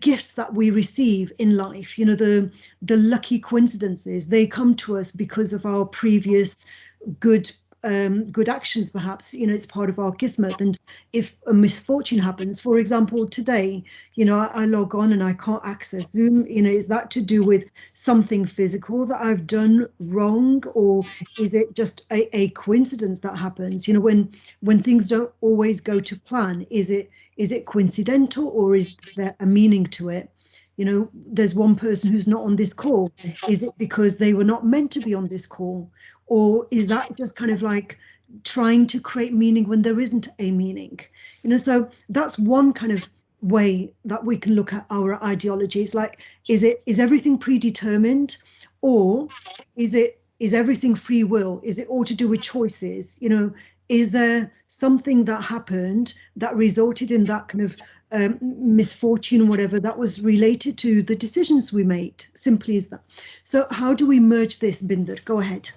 gifts that we receive in life, you know, the lucky coincidences, they come to us because of our previous good good actions. Perhaps, you know, it's part of our kismet. And if a misfortune happens, for example, today, you know, I log on and I can't access Zoom, you know, is that to do with something physical that I've done wrong, or is it just a coincidence that happens? You know, when things don't always go to plan, is it coincidental, or is there a meaning to it? You know, there's one person who's not on this call. Is it because they were not meant to be on this call? Or is that just kind of like trying to create meaning when there isn't a meaning? You know, so that's one kind of way that we can look at our ideologies. Like, is everything predetermined, or is everything free will? Is it all to do with choices? You know, is there something that happened that resulted in that kind of misfortune, whatever, that was related to the decisions we made? Simply as that. So how do we merge this, Binder? Go ahead.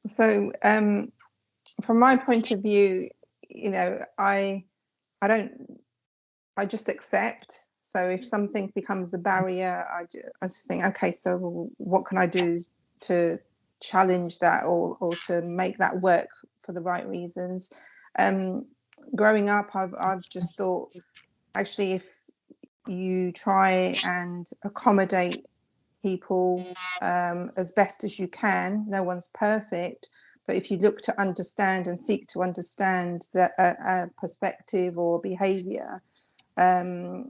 So from my point of view, you know, I just accept. So if something becomes a barrier, I just think, okay, so what can I do to challenge that, or to make that work for the right reasons? Growing up, I've just thought, actually, if you try and accommodate people as best as you can, no one's perfect, But if you look to understand and seek to understand that a perspective or behaviour,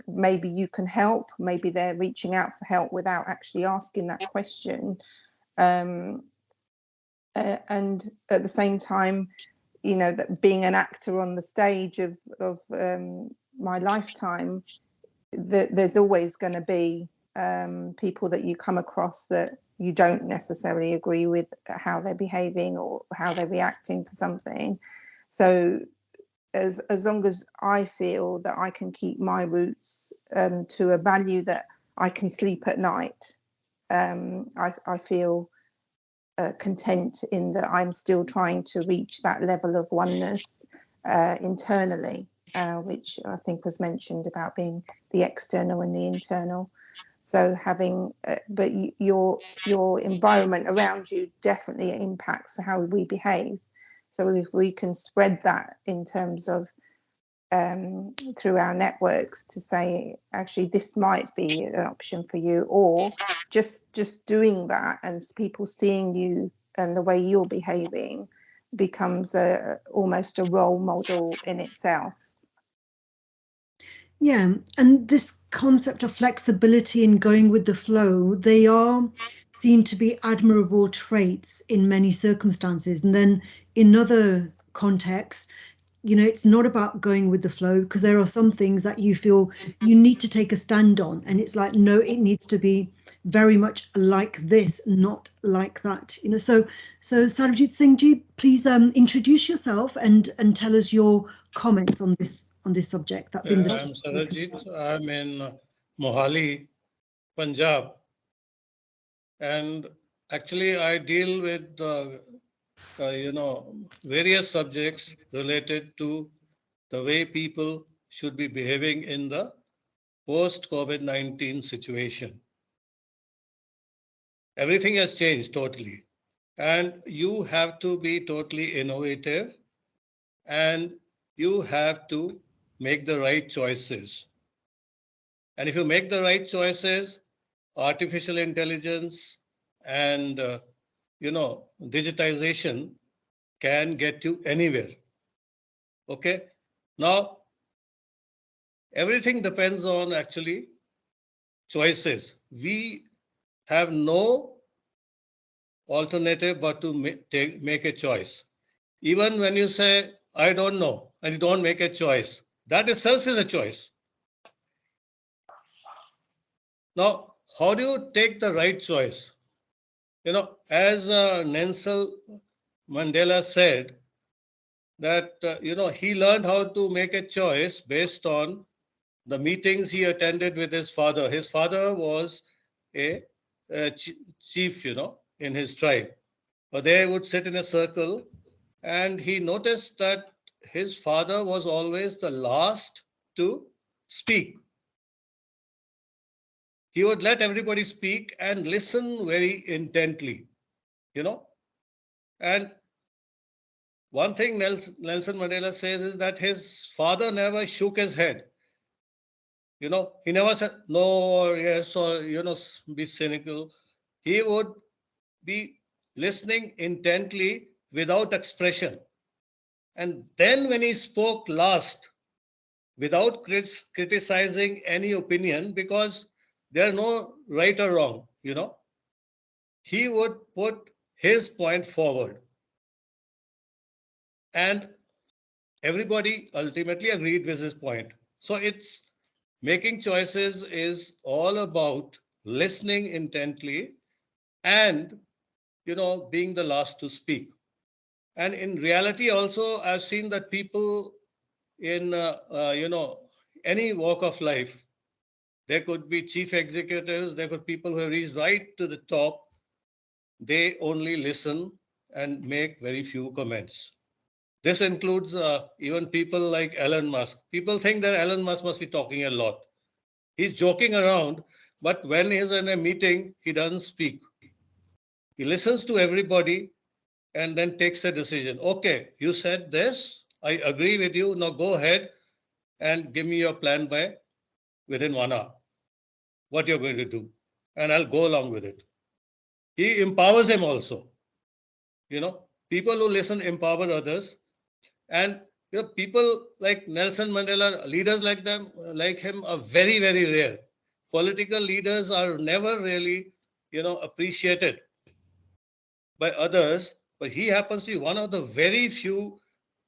maybe you can help. Maybe they're reaching out for help without actually asking that question. And at the same time, you know, that being an actor on the stage of my lifetime, there's always going to be people that you come across that you don't necessarily agree with how they're behaving or how they're reacting to something. So as long as I feel that I can keep my roots to a value that I can sleep at night, I feel content in that I'm still trying to reach that level of oneness internally, which I think was mentioned about being the external and the internal. So having, but your environment around you definitely impacts how we behave. So if we can spread that in terms of through our networks to say, actually, this might be an option for you, or just doing that and people seeing you and the way you're behaving becomes almost a role model in itself. Yeah, and this concept of flexibility and going with the flow, they are seen to be admirable traits in many circumstances. And then in other contexts, you know, it's not about going with the flow, because there are some things that you feel you need to take a stand on. And it's like, no, it needs to be very much like this, not like that. You know, so Sarabjit Singh Ji, please introduce yourself and tell us your comments on this subject that Binder I'm Sarabjit. I'm in Mohali, Punjab, and actually I deal with various subjects related to the way people should be behaving in the post-COVID-19 situation. Everything has changed totally, and you have to be totally innovative, and you have to make the right choices. And if you make the right choices, artificial intelligence and digitization can get you anywhere. Okay. Now, everything depends on actually choices. We have no alternative but to make a choice. Even when you say, I don't know, and you don't make a choice, that itself is a choice. Now, how do you take the right choice? You know, as Nelson Mandela said, that, he learned how to make a choice based on the meetings he attended with his father. His father was a chief, in his tribe. But they would sit in a circle, and he noticed that his father was always the last to speak. He would let everybody speak and listen very intently, And one thing Nelson Mandela says is that his father never shook his head. He never said no or yes or, be cynical. He would be listening intently without expression. And then when he spoke last, without criticizing any opinion, because there are no right or wrong, he would put his point forward. And everybody ultimately agreed with his point. So it's making choices is all about listening intently and, being the last to speak. And in reality also, I've seen that people in, any walk of life, there could be chief executives, there could be people who have reached right to the top. They only listen and make very few comments. This includes even people like Elon Musk. People think that Elon Musk must be talking a lot. He's joking around, but when he's in a meeting, he doesn't speak. He listens to everybody and then takes a decision. Okay, you said this, I agree with you. Now go ahead and give me your plan by within 1 hour, what you're going to do, and I'll go along with it. He empowers him also, People who listen empower others. And people like Nelson Mandela, leaders like them, like him, are very, very rare. Political leaders are never really, appreciated by others, but he happens to be one of the very few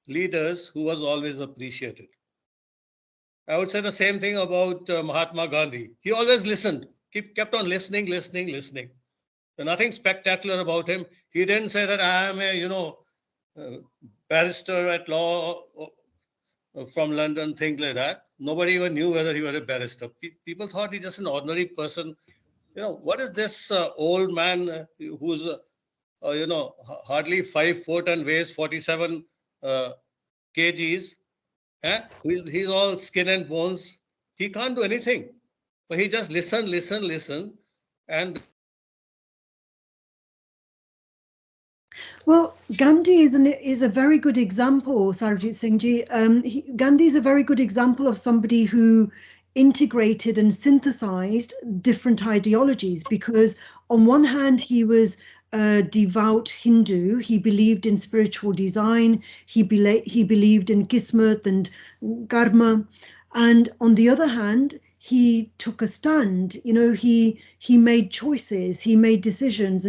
leaders who was always appreciated. I would say the same thing about Mahatma Gandhi. He always listened, kept on listening, listening, listening. There's nothing spectacular about him. He didn't say that I am a, uh, barrister at law from London, things like that. Nobody even knew whether he was a barrister. People thought he's just an ordinary person. What is this old man who's, hardly 5 foot and weighs 47 kgs? He's all skin and bones. He can't do anything. But he just listen. And Well, Gandhi is a very good example, Sarojit Singh Ji. Gandhi is a very good example of somebody who integrated and synthesized different ideologies, because on one hand, he was a devout Hindu. He believed in spiritual design. He believed in Kismet and Karma. And on the other hand, he took a stand. He made choices, he made decisions,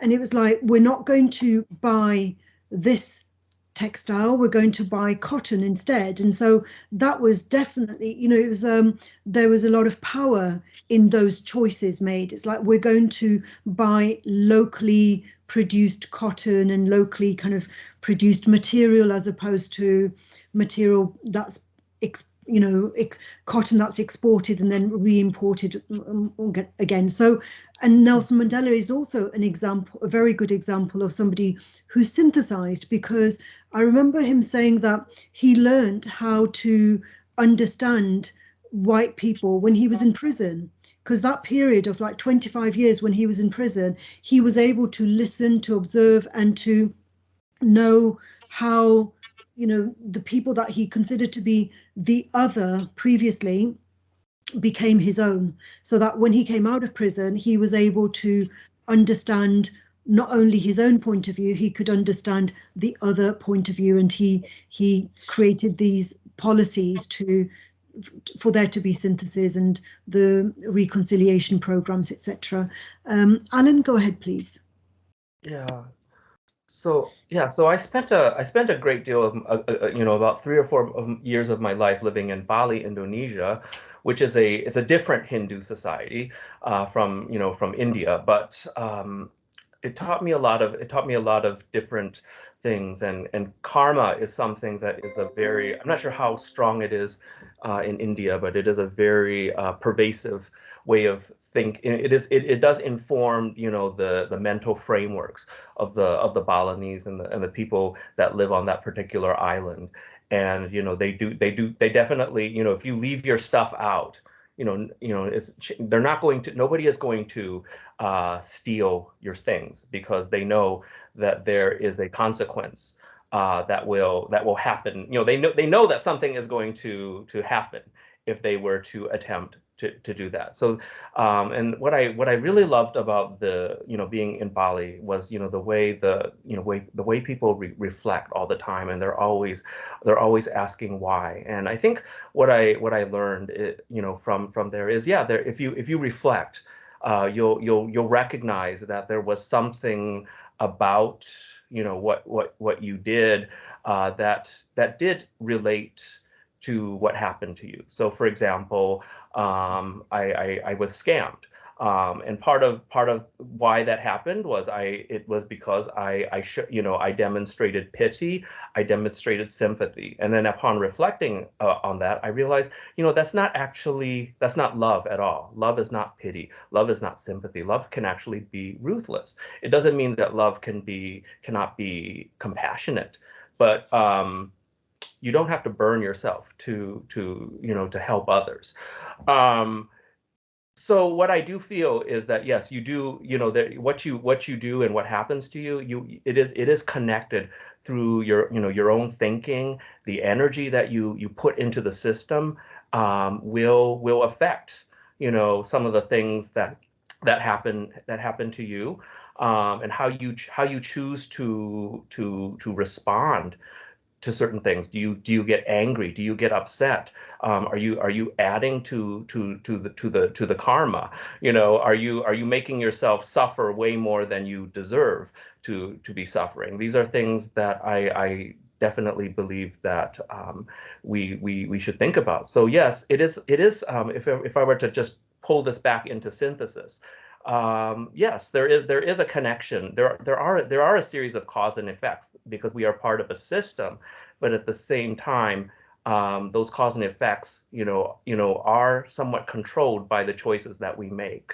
and it was like, we're not going to buy this textile, we're going to buy cotton instead. And so that was definitely, it was there was a lot of power in those choices made. It's like, we're going to buy locally produced cotton and locally kind of produced material, as opposed to material that's cotton that's exported and then re-imported again. So, and Nelson Mandela is also an example, a very good example of somebody who synthesized, because I remember him saying that he learned how to understand white people when he was in prison, because that period of like 25 years when he was in prison, he was able to listen, to observe, and to know how the people that he considered to be the other previously became his own, so that when he came out of prison, he was able to understand not only his own point of view, he could understand the other point of view, and he created these policies for there to be synthesis and the reconciliation programs, etc. Alan, go ahead, please. Yeah. So I spent a great deal of about 3 or 4 years of my life living in Bali, Indonesia, which is a different Hindu society from India, but it taught me a lot of different things, and karma is something that is I'm not sure how strong it is in India, but it is a very pervasive way of thinking. It does inform the mental frameworks of the Balinese and the people that live on that particular island. And they definitely, if you leave your stuff out, nobody is going to steal your things, because they know that there is a consequence that will happen. They know that something is going to happen if they were to attempt to do that. So, and what I really loved about being in Bali was the way people reflect all the time, and they're always asking why. And I think what I learned from there is, if you reflect, you'll recognize that there was something about what you did that did relate to what happened to you. So, for example, I was scammed, and part of why that happened was because I demonstrated pity, I demonstrated sympathy, and then upon reflecting on that, I realized that's not love at all. Love is not pity. Love is not sympathy. Love can actually be ruthless. It doesn't mean that love cannot be compassionate, but you don't have to burn yourself to help others. So what I do feel is that, yes, you do, that what you do and what happens to you, it is connected through your own thinking. The energy that you put into the system will affect some of the things that happen to you. and how you choose to respond to certain things. Do you get angry? Do you get upset? Are you adding to the karma? You know, are you making yourself suffer way more than you deserve to be suffering? These are things that I definitely believe that we should think about. So yes, it is if I were to just pull this back into synthesis, yes, there is a connection. There are a series of cause and effects because we are part of a system, but at the same time, those cause and effects, are somewhat controlled by the choices that we make.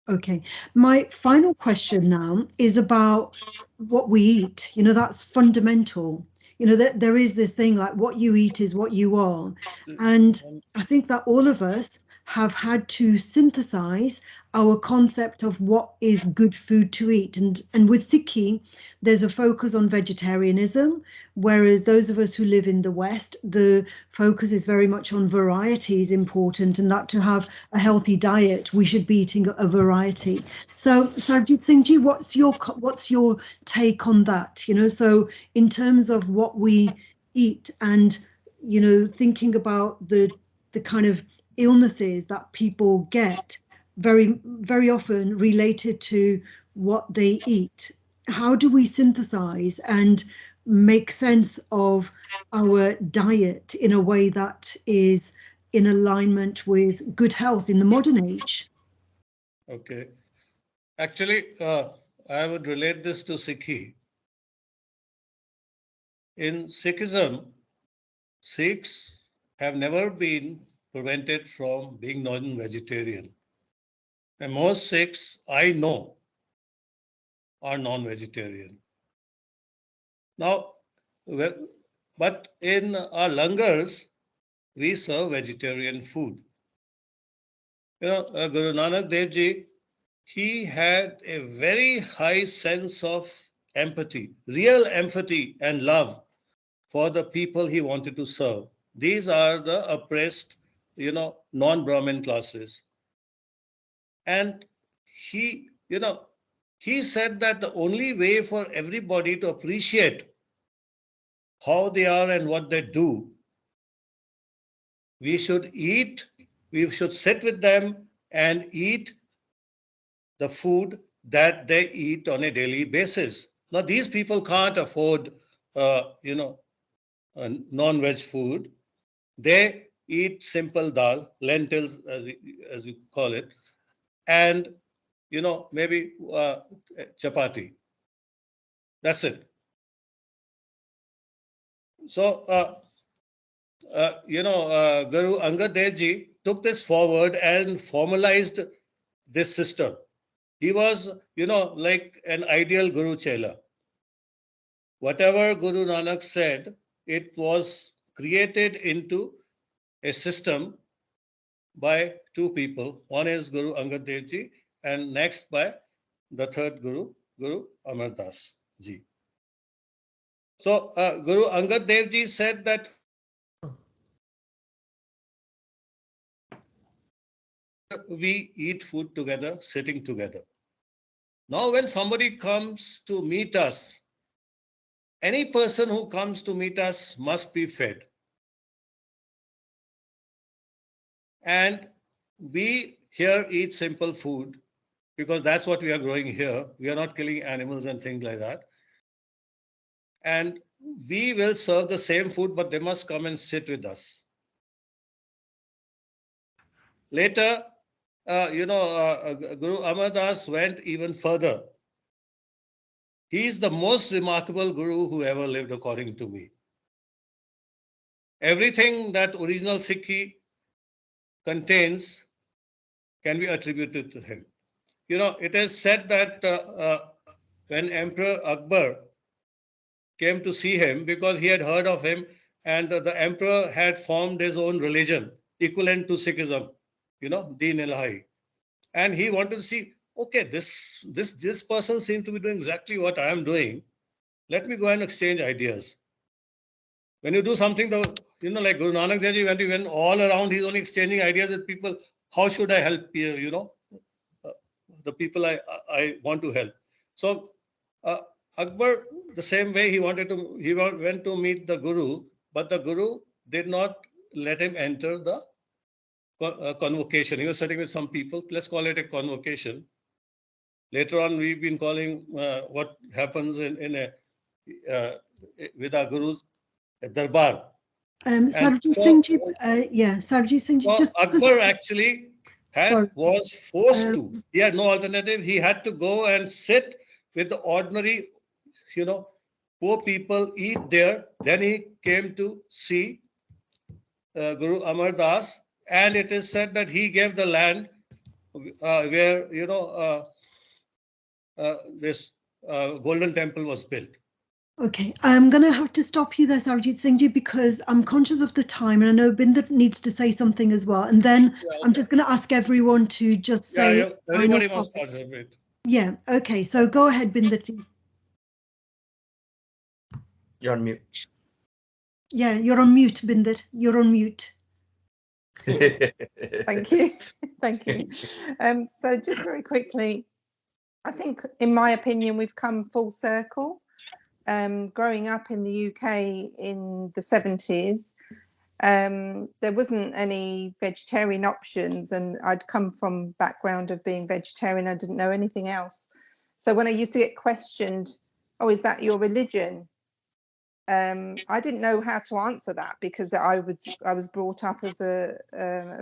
Okay, my final question now is about what we eat. You know, that's fundamental. You know, that there is this thing like what you eat is what you are. And I think that all of us have had to synthesize our concept of what is good food to eat. And with Sikhi, there's a focus on vegetarianism, whereas those of us who live in the West, the focus is very much on variety is important, and that to have a healthy diet, we should be eating a variety. So Sarabjit Singh Ji, what's your take on that? You know, so in terms of what we eat and, you know, thinking about the kind of illnesses that people get very, very often related to what they eat. How do we synthesize and make sense of our diet in a way that is in alignment with good health in the modern age? Okay. Actually, I would relate this to Sikhi. In Sikhism, Sikhs have never been prevented from being non-vegetarian. And most Sikhs I know are non-vegetarian. Now, but in our langars, we serve vegetarian food. You know, Guru Nanak Dev Ji, he had a very high sense of empathy, real empathy and love for the people he wanted to serve. These are the oppressed, non-Brahmin classes. And he, he said that the only way for everybody to appreciate how they are and what they do, we should sit with them and eat the food that they eat on a daily basis. Now, these people can't afford, non-veg food. They eat simple dal, lentils, as you call it, and, maybe chapati. That's it. So, Guru Angad Dev Ji took this forward and formalized this system. He was, like an ideal Guru Chela. Whatever Guru Nanak said, it was created into a system by two people. One is Guru Angad Dev Ji, and next by the third Guru, Guru Amar Das Ji. So Guru Angad Dev Ji said that we eat food together, sitting together. Now, when somebody comes to meet us, any person who comes to meet us must be fed. And we here eat simple food because that's what we are growing here. We are not killing animals and things like that. And we will serve the same food, but they must come and sit with us. Later, Guru Amar Das went even further. He is the most remarkable Guru who ever lived, according to me. Everything that original Sikhi contains can be attributed to him. You know, it is said that when Emperor Akbar came to see him, because he had heard of him, and the emperor had formed his own religion equivalent to Sikhism, Deen Ilahi. And he wanted to see, okay, this person seems to be doing exactly what I am doing. Let me go and exchange ideas. When you do something, like Guru Nanak Dev Ji, when he went all around, he's only exchanging ideas with people. How should I help you, the people I want to help. So Akbar, the same way he went to meet the Guru, but the Guru did not let him enter the convocation. He was sitting with some people. Let's call it a convocation. Later on, we've been calling what happens with our Gurus a darbar. Sarabjit Singh ji, Sarabjit Singh ji, so just Akbar actually was forced to. He had no alternative. He had to go and sit with the ordinary, poor people, eat there. Then he came to see Guru Amar Das, and it is said that he gave the land where this golden temple was built. Okay, I'm going to have to stop you there, Sarabjit Singh ji, because I'm conscious of the time, and I know Binder needs to say something as well. And then I'm just going to ask everyone to just say. Everybody wants to participate. Yeah. Okay. So go ahead, Binder. You're on mute. Yeah, you're on mute, Binder. You're on mute. Thank you. Thank you. So just very quickly, I think, in my opinion, we've come full circle. Growing up in the UK in the 70s, there wasn't any vegetarian options, and I'd come from background of being vegetarian. I didn't know anything else. So when I used to get questioned, oh, is that your religion? I didn't know how to answer that, because I was brought up as a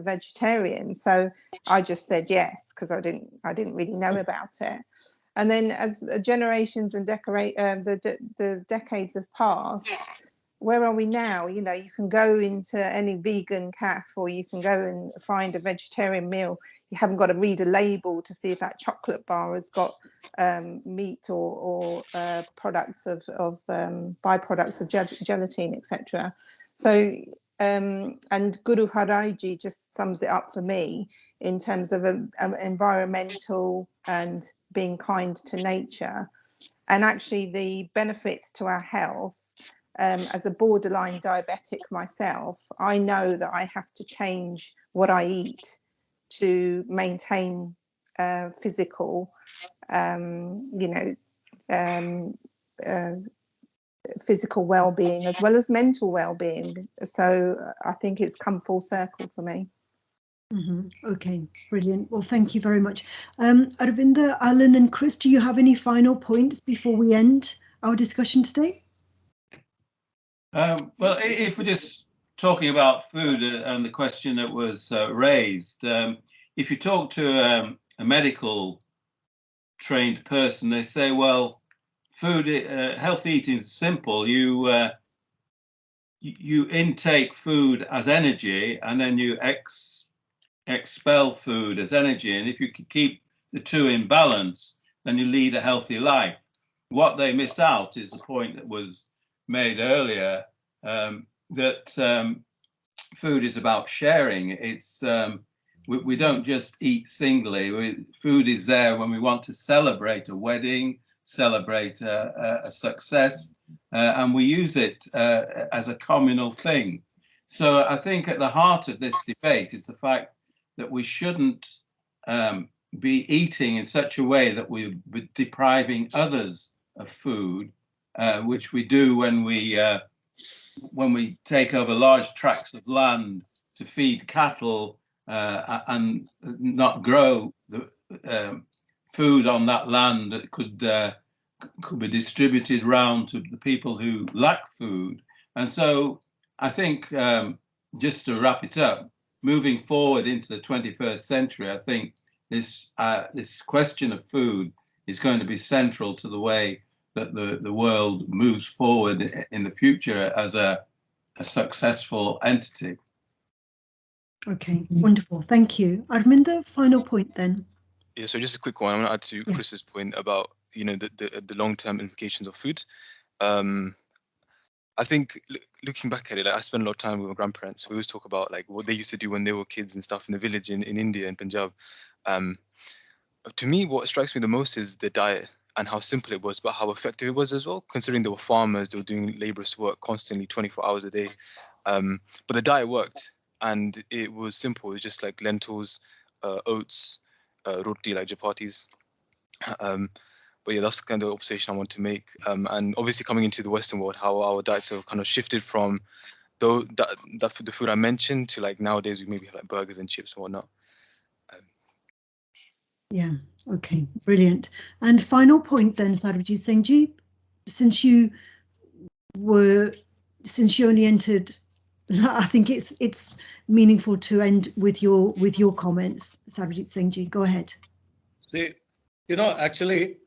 vegetarian. So I just said yes, because I didn't really know about it. And then as the generations and the decades have passed, where are we now? You can go into any vegan cafe, or you can go and find a vegetarian meal. You haven't got to read a label to see if that chocolate bar has got meat or products of byproducts of gelatin, etc. So and Guru Hari Ji just sums it up for me in terms of environmental and being kind to nature, and actually the benefits to our health. As a borderline diabetic myself, I know that I have to change what I eat to maintain physical physical well-being as well as mental well-being. So I think it's come full circle for me. Okay, brilliant. Well, thank you very much. Arvinda, Alan and Chris, do you have any final points before we end our discussion today? Well, if we're just talking about food and the question that was raised, if you talk to a medical trained person, they say, well, food, healthy eating is simple. You intake food as energy, and then you expel food as energy. And if you can keep the two in balance, then you lead a healthy life. What they miss out is the point that was made earlier, that food is about sharing. It's we don't just eat singly. Food is there when we want to celebrate a wedding, celebrate a success, and we use it as a communal thing. So I think at the heart of this debate is the fact that we shouldn't be eating in such a way that we're depriving others of food, which we do when we take over large tracts of land to feed cattle and not grow the food on that land that could be distributed round to the people who lack food. And so I think, just to wrap it up, moving forward into the 21st century, I think this question of food is going to be central to the way that the world moves forward in the future as a successful entity. Okay, wonderful. Thank you. Arminda, final point then. Yeah, so just a quick one. I'm going to add to Chris's point about the long-term implications of food. I think looking back at it, I spent a lot of time with my grandparents. We always talk about like what they used to do when they were kids and stuff in the village in India and Punjab. To me, what strikes me the most is the diet and how simple it was, but how effective it was as well, considering they were farmers, they were doing laborious work constantly 24 hours a day. But the diet worked, and it was simple. It was just like lentils, oats, roti, like chapatis. But yeah, that's kind of the observation I want to make. And obviously coming into the Western world, how our diets have kind of shifted from the food I mentioned to like nowadays we maybe have like burgers and chips and whatnot. Yeah, okay, brilliant. And final point then, Sarabjit Singh Ji, since you only entered, I think it's meaningful to end with your comments, Sarabjit Singh Ji. Go ahead. See, actually,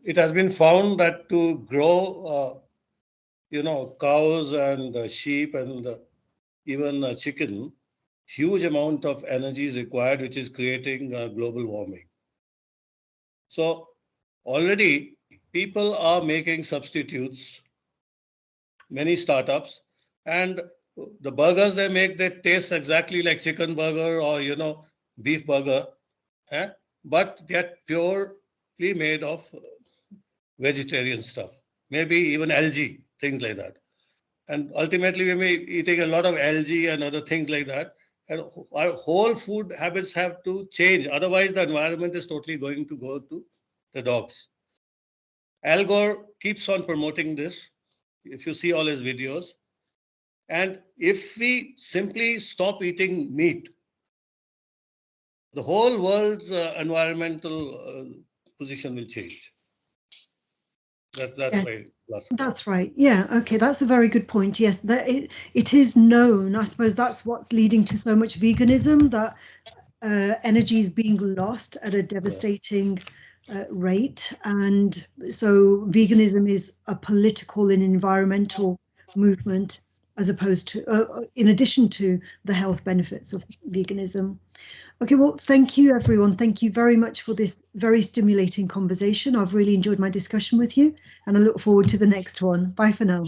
it has been found that to grow, cows and sheep and even chicken, huge amount of energy is required, which is creating global warming. So already people are making substitutes, many startups, and the burgers they make, they taste exactly like chicken burger or, beef burger, but they're purely made of vegetarian stuff, maybe even algae, things like that. And ultimately, we may be eating a lot of algae and other things like that. And our whole food habits have to change. Otherwise, the environment is totally going to go to the dogs. Al Gore keeps on promoting this, if you see all his videos. And if we simply stop eating meat, the whole world's environmental position will change. That's Yes. my last. That's right. Yeah. Okay. That's a very good point. Yes, that it is known. I suppose that's what's leading to so much veganism, that energy is being lost at a devastating rate. And so veganism is a political and environmental movement, as opposed to, in addition to the health benefits of veganism. Okay, well, thank you, everyone. Thank you very much for this very stimulating conversation. I've really enjoyed my discussion with you, and I look forward to the next one. Bye for now.